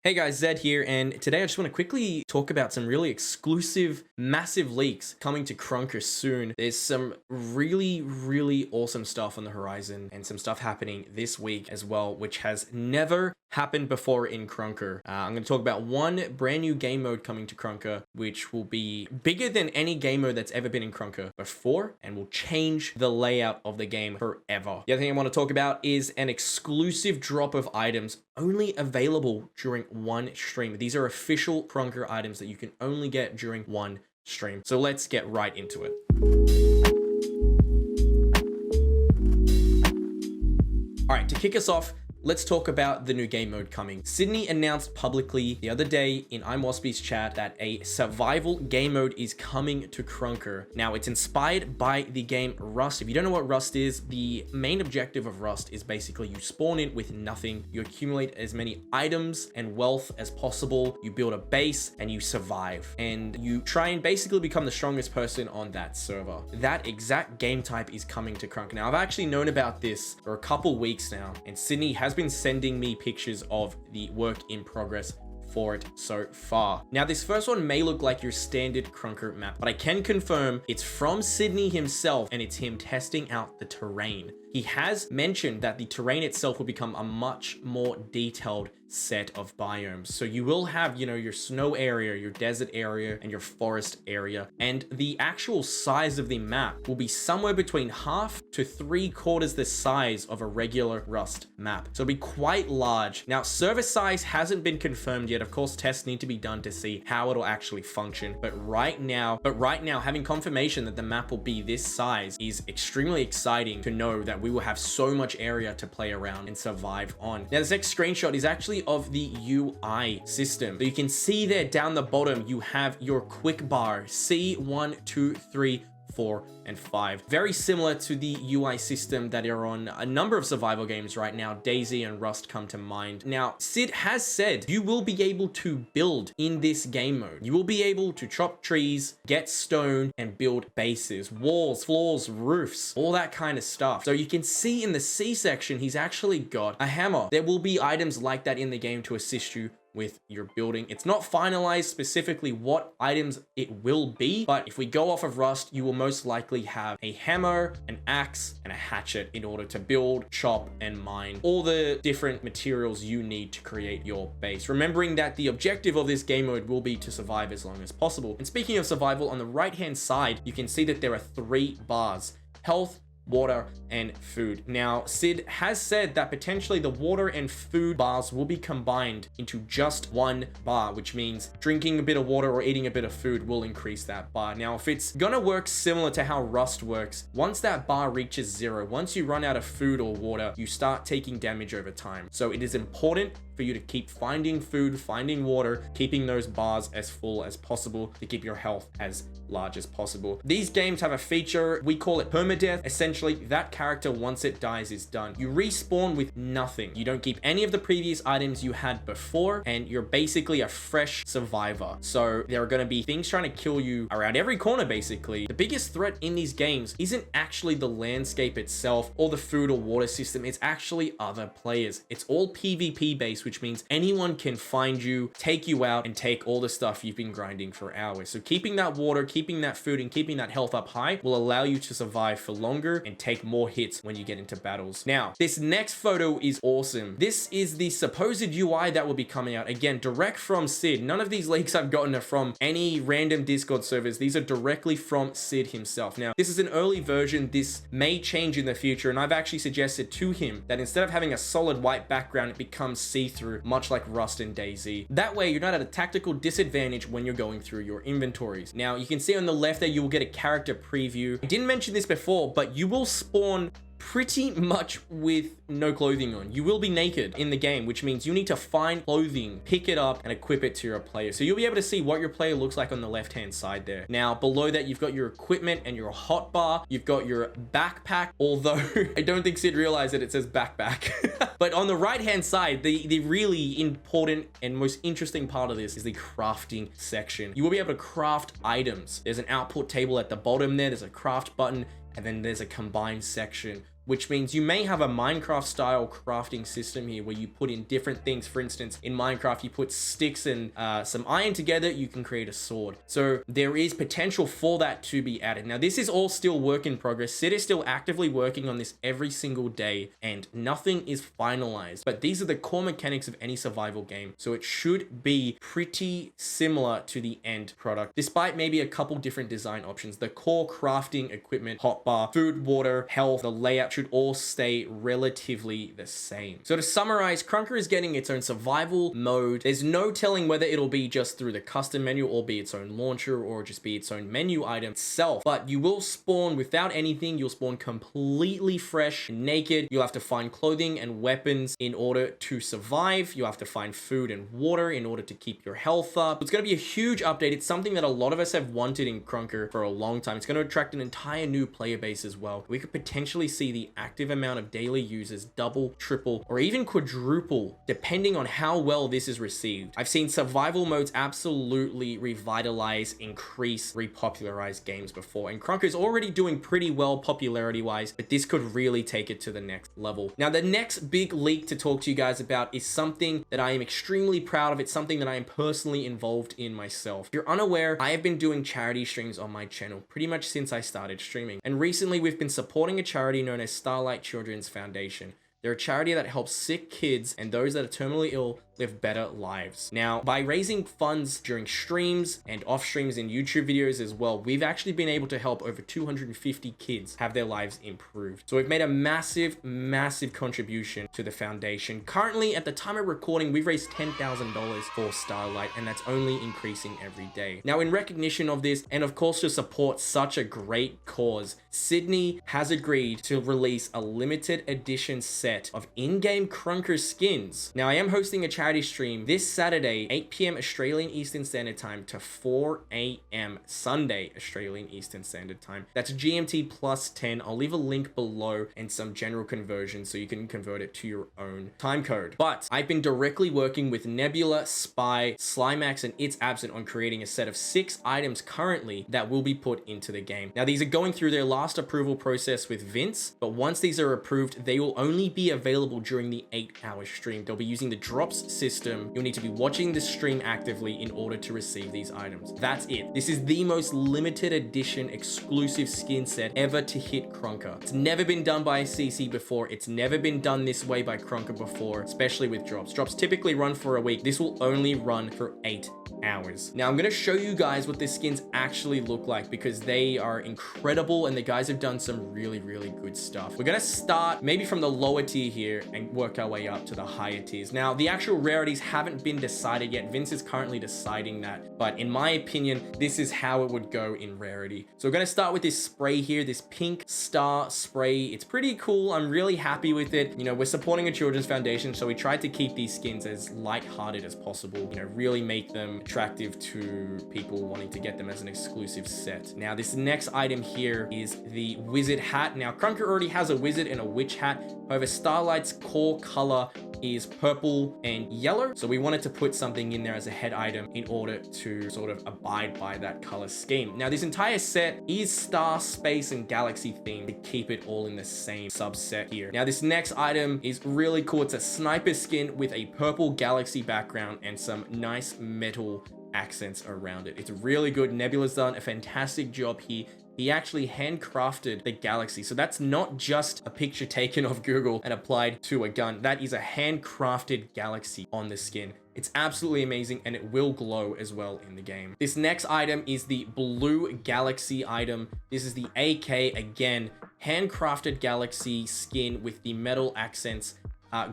Hey guys, Zed here, and today I just want to quickly talk about some really exclusive, massive leaks coming to Krunker soon. There's some really awesome stuff on the horizon and some stuff happening this week as well, which has never happened before in Krunker. I'm going to talk about one brand new game mode coming to Krunker, which will be bigger than any game mode that's ever been in Krunker before and will change the layout of the game forever. The other thing I want to talk about is an exclusive drop of items only available during one stream. These are official Krunker items that you can only get during one stream. So let's get right into it. All right, to kick us off, let's talk about the new game mode coming. Sydney announced publicly the other day in iMossby's chat that a survival game mode is coming to Krunker. Now, it's inspired by the game Rust. If you don't know what Rust is, the main objective of Rust is basically you spawn in with nothing, you accumulate as many items and wealth as possible, you build a base, and you survive. And you try and basically become the strongest person on that server. That exact game type is coming to Krunker. Now, I've actually known about this for a couple weeks now, and Sydney has been sending me pictures of the work in progress for it so far. Now, this first one may look like your standard Krunker map, but I can confirm it's from Sydney himself and it's him testing out the terrain. He has mentioned that the terrain itself will become a much more detailed set of biomes. So you will have, your snow area, your desert area, and your forest area. And the actual size of the map will be somewhere between half to 3/4 the size of a regular Rust map. So it'll be quite large. Now, server size hasn't been confirmed yet. Of course, tests need to be done to see how it'll actually function. But right now, having confirmation that the map will be this size is extremely exciting to know that we will have so much area to play around and survive on. Now, this next screenshot is actually of the UI system. So you can see there down the bottom, you have your quick bar, C1, 2, 3, 4, and 5. Very similar to the UI system that are on a number of survival games right now. DayZ and Rust come to mind. Now, Sid has said you will be able to build in this game mode. You will be able to chop trees, get stone, and build bases, walls, floors, roofs, all that kind of stuff. So you can see in the C section, he's actually got a hammer. There will be items like that in the game to assist you with your building. It's not finalized specifically what items it will be, but if we go off of Rust, you will most likely have a hammer, an axe, and a hatchet in order to build, chop, and mine all the different materials you need to create your base. Remembering that the objective of this game mode will be to survive as long as possible. And speaking of survival, on the right-hand side, you can see that there are 3 bars: health, water, and food. Now, Sid has said that potentially the water and food bars will be combined into just one bar, which means drinking a bit of water or eating a bit of food will increase that bar. Now, if it's gonna work similar to how Rust works, once that bar reaches 0, once you run out of food or water, you start taking damage over time. So it is important for you to keep finding food, finding water, keeping those bars as full as possible to keep your health as large as possible. These games have a feature, we call it permadeath. Essentially, that character, once it dies, is done. You respawn with nothing. You don't keep any of the previous items you had before, and you're basically a fresh survivor. So there are going to be things trying to kill you around every corner, basically. The biggest threat in these games isn't actually the landscape itself or the food or water system. It's actually other players. It's all PvP based, which means anyone can find you, take you out, and take all the stuff you've been grinding for hours. So keeping that water, keeping that food, and keeping that health up high will allow you to survive for longer and take more hits when you get into battles. Now, this next photo is awesome. This is the supposed UI that will be coming out. Again, direct from Sid. None of these leaks I've gotten are from any random Discord servers. These are directly from Sid himself. Now, this is an early version. This may change in the future, and I've actually suggested to him that instead of having a solid white background, it becomes see-through, much like Rust and DayZ. That way, you're not at a tactical disadvantage when you're going through your inventories. Now, you can see on the left there, you will get a character preview. I didn't mention this before, but you will spawn pretty much with no clothing on. You will be naked in the game, which means you need to find clothing, pick it up, and equip it to your player. So you'll be able to see what your player looks like on the left-hand side there. Now, below that, you've got your equipment and your hotbar. You've got your backpack, although I don't think Sid realized that it says backpack. But on the right-hand side, the really important and most interesting part of this is the crafting section. You will be able to craft items. There's an output table at the bottom there. There's a craft button, and then there's a combined section which means you may have a Minecraft style crafting system here where you put in different things. For instance, in Minecraft, you put sticks and some iron together, you can create a sword. So there is potential for that to be added. Now, this is all still work in progress. Sid is still actively working on this every single day and nothing is finalized, but these are the core mechanics of any survival game. So it should be pretty similar to the end product, despite maybe a couple different design options. The core crafting equipment, hotbar, food, water, health, the layout should all stay relatively the same. So to summarize, Krunker is getting its own survival mode. There's no telling whether it'll be just through the custom menu or be its own launcher or just be its own menu item itself, but you will spawn without anything. You'll spawn completely fresh and naked. You'll have to find clothing and weapons in order to survive. You have to find food and water in order to keep your health up. It's going to be a huge update. It's something that a lot of us have wanted in Krunker for a long time. It's going to attract an entire new player base as well. We could potentially see the active amount of daily users double, triple, or even quadruple, depending on how well this is received. I've seen survival modes absolutely revitalize, increase, repopularize games before, and Krunker is already doing pretty well popularity-wise, but this could really take it to the next level. Now, the next big leak to talk to you guys about is something that I am extremely proud of. It's something that I am personally involved in myself. If you're unaware, I have been doing charity streams on my channel pretty much since I started streaming, and recently we've been supporting a charity known as Starlight Children's Foundation. They're a charity that helps sick kids and those that are terminally ill live better lives. Now, by raising funds during streams and off streams in YouTube videos as well, we've actually been able to help over 250 kids have their lives improved. So we've made a massive, massive contribution to the foundation. Currently, at the time of recording, we've raised $10,000 for Starlight, and that's only increasing every day. Now, in recognition of this, and of course to support such a great cause, Sydney has agreed to release a limited edition set of in-game Krunker skins. Now, I am hosting a charity stream this Saturday, 8 p.m. Australian Eastern Standard Time to 4 a.m. Sunday Australian Eastern Standard Time. That's GMT plus 10. I'll leave a link below and some general conversions so you can convert it to your own time code. But I've been directly working with Nebula, Spy, Slimax, and It's Absent on creating a set of 6 items currently that will be put into the game. Now, these are going through their last approval process with Vince, but once these are approved, they will only be available during the 8-hour stream. They'll be using the drops system. You'll need to be watching the stream actively in order to receive these items. That's it. This is the most limited edition exclusive skin set ever to hit Krunker. It's never been done by a CC before. It's never been done this way by Krunker before, especially with drops. Drops typically run for a week. This will only run for 8 hours. Now, I'm going to show you guys what the skins actually look like because they are incredible and the guys have done some really, really good stuff. We're going to start maybe from the lower tier here and work our way up to the higher tiers. Now, the actual rarities haven't been decided yet. Vince is currently deciding that, but in my opinion, this is how it would go in rarity. So we're going to start with this spray here, this pink star spray. It's pretty cool. I'm really happy with it. You know, we're supporting a children's foundation, so we tried to keep these skins as light-hearted as possible, you know, really make them attractive to people wanting to get them as an exclusive set. Now, this next item here is the wizard hat. Now, Krunker already has a wizard and a witch hat. However, Starlight's core color is purple and yellow, so we wanted to put something in there as a head item in order to sort of abide by that color scheme. Now, this entire set is star, space, and galaxy themed to keep it all in the same subset here. Now, this next item is really cool. It's a sniper skin with a purple galaxy background and some nice metal accents around it. It's really good. Nebula's done a fantastic job here. He actually handcrafted the galaxy. So that's not just a picture taken of Google and applied to a gun. That is a handcrafted galaxy on the skin. It's absolutely amazing and it will glow as well in the game. This next item is the blue galaxy item. This is the AK, again, handcrafted galaxy skin with the metal accents.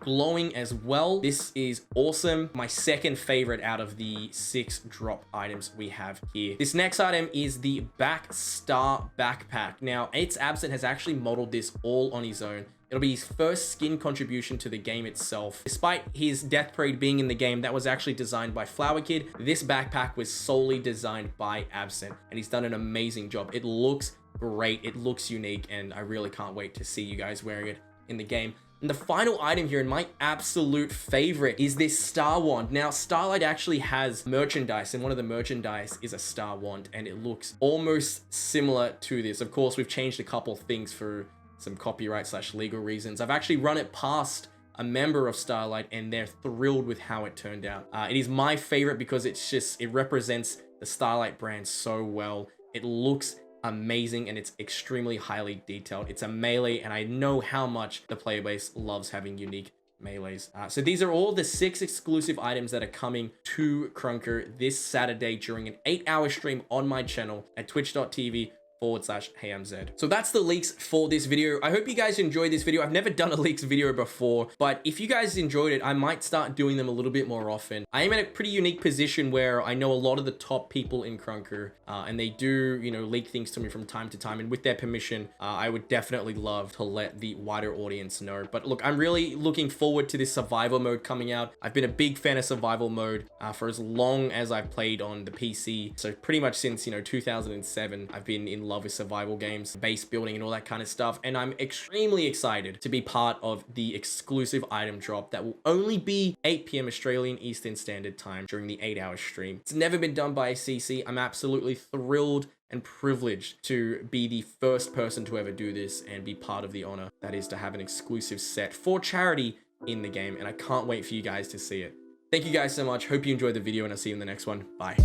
Glowing as well. This is awesome. My second favorite out of the 6 drop items we have here. This next item is the Back Star backpack. Now, It's Absent has actually modeled this all on his own. It'll be his first skin contribution to the game itself. Despite his Death Parade being in the game, that was actually designed by Flower Kid. This backpack was solely designed by Absent, and he's done an amazing job. It looks great, it looks unique, and I really can't wait to see you guys wearing it in the game. And the final item here, and my absolute favorite, is this star wand. Now, Starlight actually has merchandise, and one of the merchandise is a star wand, and it looks almost similar to this. Of course, we've changed a couple things for some copyright slash legal reasons. I've actually run it past a member of Starlight and they're thrilled with how it turned out. It is my favorite because it represents the Starlight brand so well. It looks amazing and it's extremely highly detailed. It's a melee and I know how much the player base loves having unique melees. So these are all the 6 exclusive items that are coming to Krunker this Saturday during an 8-hour stream on my channel at twitch.tv/HeyI'mZed. So that's the leaks for this video. I hope you guys enjoyed this video. I've never done a leaks video before, but if you guys enjoyed it, I might start doing them a little bit more often. I am in a pretty unique position where I know a lot of the top people in Krunker, and they do, you know, leak things to me from time to time, and with their permission, I would definitely love to let the wider audience know. But look, I'm really looking forward to this survival mode coming out. I've been a big fan of survival mode for as long as I've played on the PC. So pretty much since, you know, 2007, I've been in love with survival games, base building and all that kind of stuff, and I'm extremely excited to be part of the exclusive item drop that will only be 8 p.m. Australian Eastern Standard Time during the 8-hour stream. It's never been done by a CC. I'm absolutely thrilled and privileged to be the first person to ever do this and be part of the honor that is to have an exclusive set for charity in the game, and I can't wait for you guys to see it. Thank you guys so much. Hope you enjoyed the video and I'll see you in the next one. Bye.